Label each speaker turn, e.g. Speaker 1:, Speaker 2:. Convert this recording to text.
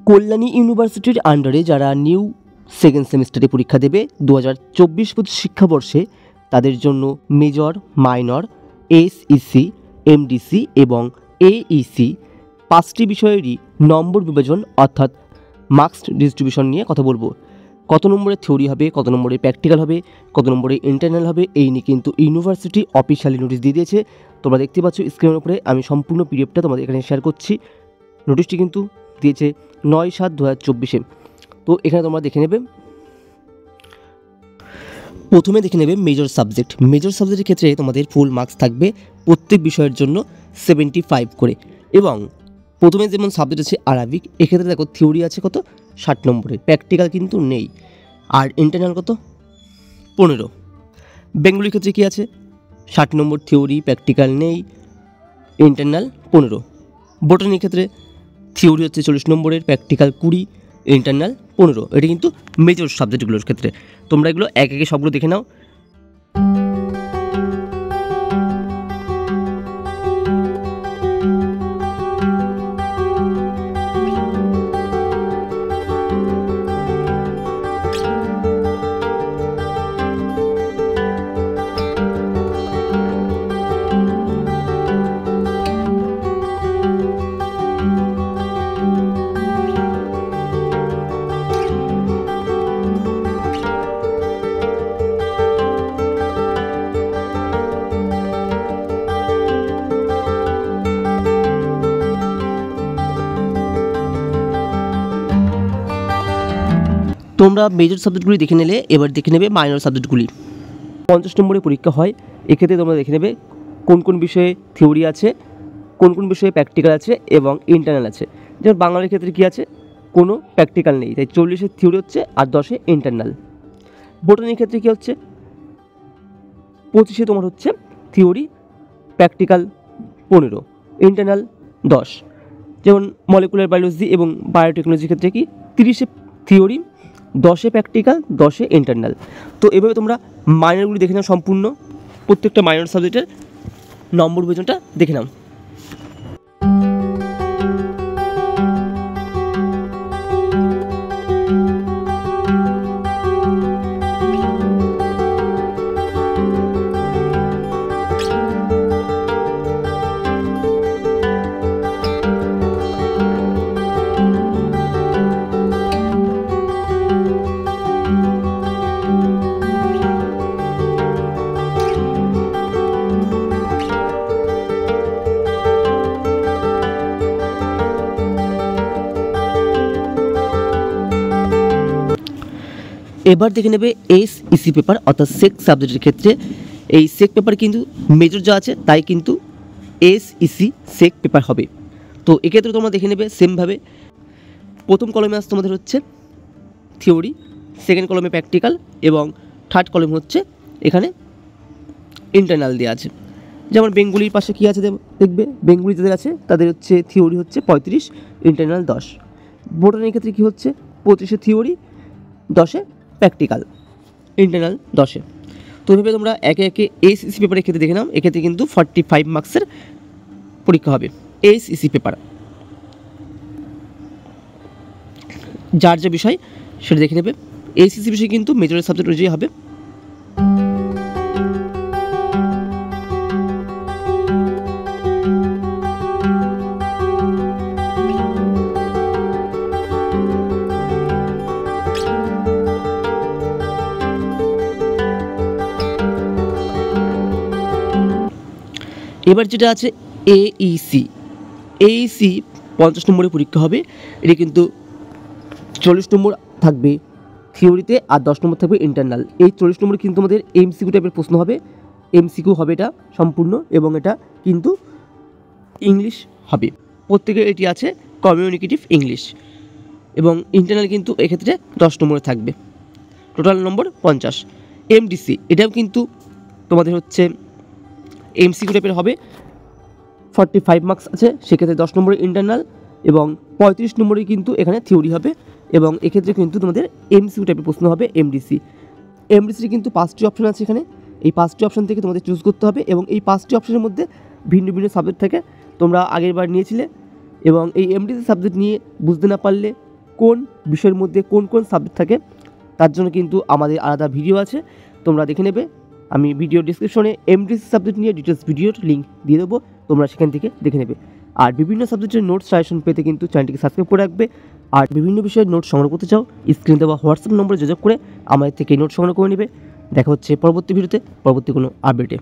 Speaker 1: কল্যাণী ইউনিভার্সিটির আন্ডারে যারা নিউ সেকেন্ড সেমিস্টারে পরীক্ষা দেবে 2024-25 শিক্ষাবর্ষে তাদের জন্য মেজর, মাইনর, এসইসি, এমডিসি এবং এইসি 5টি বিষয়েরই নম্বর বিভাজন অর্থাৎ মার্কস ডিস্ট্রিবিউশন নিয়ে কথা বলবো। কত নম্বরে থিওরি হবে, কত নম্বরে প্র্যাকটিক্যাল হবে, কত নম্বরে ইন্টারনাল হবে, এই নিয়ে কিন্তু ইউনিভার্সিটি অফিসিয়ালি নোটিশ দিয়ে দিয়েছে। তোমরা দেখতে পাচ্ছ স্ক্রিনের উপরে আমি সম্পূর্ণ পিডিএফটা তোমাদের এখানে শেয়ার করছি। নোটিশটি কিন্তু দিয়েছে 9/7/2024-এ। তো এখানে তোমরা দেখে নেবে। প্রথমে দেখে নেবে মেজর সাবজেক্ট। মেজর সাবজেক্টের ক্ষেত্রে তোমাদের ফুল মার্কস থাকবে প্রত্যেক বিষয়ের জন্য 75 করে। এবং প্রথমে যেমন সাবজেক্ট আছে আরবিক, এক্ষেত্রে দেখো থিওরি আছে কত 60 নম্বরে, প্র্যাকটিক্যাল কিন্তু নেই। আর ইন্টারনাল কত 15। বেঙ্গলির ক্ষেত্রে কী আছে 60 নম্বর থিওরি, প্র্যাকটিক্যাল নেই, ইন্টারনাল 15। বোটানির ক্ষেত্রে থিওরি হচ্ছে 40 নম্বরের, প্র্যাকটিক্যাল 20, ইন্টারনাল 15। এটা কিন্তু মেজর সাবজেক্টগুলোর ক্ষেত্রে। তোমরা এগুলো এক একে সবগুলো দেখে নাও। তোমরা মেজর সাবজেক্টগুলি দেখে নিলে, এবার দেখে নেবে মাইনর সাবজেক্টগুলি। 50 নম্বরে পরীক্ষা হয়, এক্ষেত্রে তোমরা দেখে নেবে কোন কোন বিষয়ে থিওরি আছে, কোন কোন বিষয়ে প্র্যাকটিক্যাল আছে এবং ইন্টারনাল আছে। যেমন বাংলার ক্ষেত্রে কী আছে, কোনো প্র্যাকটিক্যাল নেই, তাই 40 থিওরি হচ্ছে আর 10 ইন্টারনাল। বোটানির ক্ষেত্রে কী হচ্ছে 25 তোমার হচ্ছে থিওরি, প্র্যাকটিক্যাল 15, ইন্টারনাল 10। যেমন মলিকুলার বায়োলজি এবং বায়োটেকনোলজির ক্ষেত্রে কি 30 থিওরি, 10 প্র্যাকটিক্যাল, 10 ইন্টারনাল। তো এভাবে তোমরা মাইনরগুলি দেখে নাও, সম্পূর্ণ প্রত্যেকটা মাইনর সাবজেক্টের নম্বর বিভাজনটা দেখে নাও। এবার দেখে নেবে এসইসি পেপার অর্থাৎ সেক সাবজেক্টের ক্ষেত্রে। এই সেক পেপার কিন্তু মেজর যা আছে তাই কিন্তু এসইসি সেক পেপার হবে। তো এক্ষেত্রে তোমরা দেখে নেবে সেমভাবে প্রথম কলমে আসছে তোমাদের হচ্ছে থিওরি, সেকেন্ড কলমে প্র্যাকটিক্যাল এবং থার্ড কলম হচ্ছে এখানে ইন্টারনাল দেওয়া আছে। যেমন বেঙ্গলির পাশে কী আছে দেখবে, বেঙ্গলি যাদের আছে তাদের হচ্ছে থিওরি হচ্ছে 35, ইন্টারনাল 10। বোটানির ক্ষেত্রে কী হচ্ছে 25 থিওরি, 10 প্র্যাকটিক্যাল, ইন্টারনাল 10। তো এইভাবে তোমরা একে একে এসইসি পেপারের ক্ষেত্রে দেখে নাও। এক্ষেত্রে কিন্তু 45 মার্কসের পরীক্ষা হবে এসইসি পেপার। যার যে বিষয় সেটা দেখে নেবে। এসইসি বিষয় কিন্তু মেজরের সাবজেক্ট অনুযায়ী হবে। এবার যেটা আছে এইসি 50 নম্বরের পরীক্ষা হবে। এটা কিন্তু 40 নম্বর থাকবে থিওরিতে আর 10 নম্বর থাকবে ইন্টারনাল। এই 40 নম্বর কিন্তু আমাদের এমসিকিউ টাইপের প্রশ্ন হবে, এমসিকিউ হবে এটা সম্পূর্ণ, এবং এটা কিন্তু ইংলিশ হবে। প্রত্যেকের এটি আছে কমিউনিকেটিভ ইংলিশ, এবং ইন্টারনাল কিন্তু এক্ষেত্রে 10 নম্বরে থাকবে, টোটাল নম্বর 50। এমডিসি এটাও কিন্তু তোমাদের হচ্ছে এমসিকিউ টাইপের হবে, 45 মার্কস আছে, সেক্ষেত্রে 10 নম্বরে ইন্টারনাল এবং 35 নম্বরে কিন্তু এখানে থিওরি হবে, এবং এক্ষেত্রে কিন্তু তোমাদের এমসিকিউ টাইপের প্রশ্ন হবে এমডিসির কিন্তু 5টি অপশন আছে এখানে। এই 5টি অপশন থেকে তোমাদের চুজ করতে হবে, এবং এই 5টি অপশনের মধ্যে ভিন্ন ভিন্ন সাবজেক্ট থেকে তোমরা আগের বার নিয়েছিলে, এবং এই এমডিসি সাবজেক্ট নিয়ে বুঝতে না পারলে কোন বিষয়ের মধ্যে কোন কোন সাবজেক্ট থাকে তার জন্য কিন্তু আমাদের আলাদা ভিডিও আছে, তোমরা দেখে নেবে। আমি ভিডিও ডিসক্রিপশনে এমডিসি সাবজেক্ট নিয়ে ডিটেলস ভিডিওর লিঙ্ক দিয়ে দেবো, তোমরা সেখান থেকে দেখে নেবে। আর বিভিন্ন সাবজেক্টের নোটস সাজেশন পেতে কিন্তু চ্যানেলটিকে সাবস্ক্রাইব করে রাখবে। আর বিভিন্ন বিষয়ের নোট সংগ্রহ করতে চাও, স্ক্রিনে দেওয়া হোয়াটসঅ্যাপ নম্বরে যোগাযোগ করে আমাদের থেকে নোট সংগ্রহ করে নেবে। দেখা হচ্ছে পরবর্তী ভিডিওতে, পরবর্তী কোনো আপডেটে।